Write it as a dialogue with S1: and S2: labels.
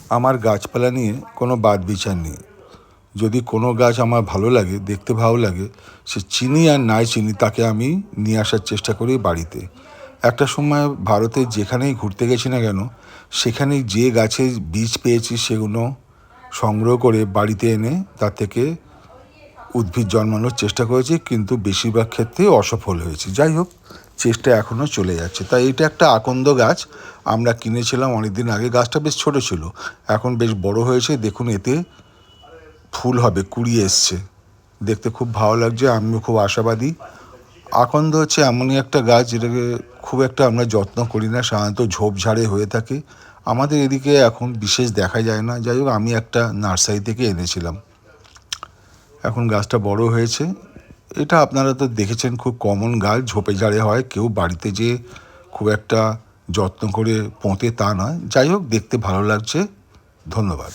S1: আমার গাছপালা নিয়ে কোনো বাদ বিচার নেই। যদি কোনো গাছ আমার ভালো লাগে, দেখতে ভালো লাগে, সে চিনি আর নাই চিনি তাকে আমি নিয়ে আসার চেষ্টা করি বাড়িতে। একটা সময় ভারতে যেখানেই ঘুরতে গেছি না কেন, সেখানেই যে গাছের বীজ পেয়েছি সেগুলো সংগ্রহ করে বাড়িতে এনে তার থেকে উদ্ভিদ জন্মানোর চেষ্টা করেছি, কিন্তু বেশিরভাগ ক্ষেত্রে অসফল হয়েছি। যাই হোক, চেষ্টা এখনও চলে যাচ্ছে। তাই এটা একটা আকন্দ গাছ আমরা কিনেছিলাম অনেক দিন আগে। গাছটা বেশ ছোট ছিল, এখন বেশ বড় হয়েছে। দেখুন, এতে ফুল হবে, কুড়ি এসছে, দেখতে খুব ভালো লাগছে। আমিও খুব আশাবাদী। আকন্দ হচ্ছে এমনই একটা গাছ যেটাকে খুব একটা আমরা যত্ন করি না, সাধারণত ঝোপঝাড়ে হয়ে থাকে। আমাদের এদিকে এখন বিশেষ দেখা যায় না। যাই হোক, আমি একটা নার্সারি থেকে এনেছিলাম। এখন গাছটা বড় হয়েছে। এটা আপনারা তো দেখেছেন, খুব কমন গাছ, ঝোপে ঝাড়ে হয়, কেউ বাড়িতে যে খুব একটা যত্ন করে পোঁতে তা নয়। যাই হোক, দেখতে ভালো লাগছে। ধন্যবাদ।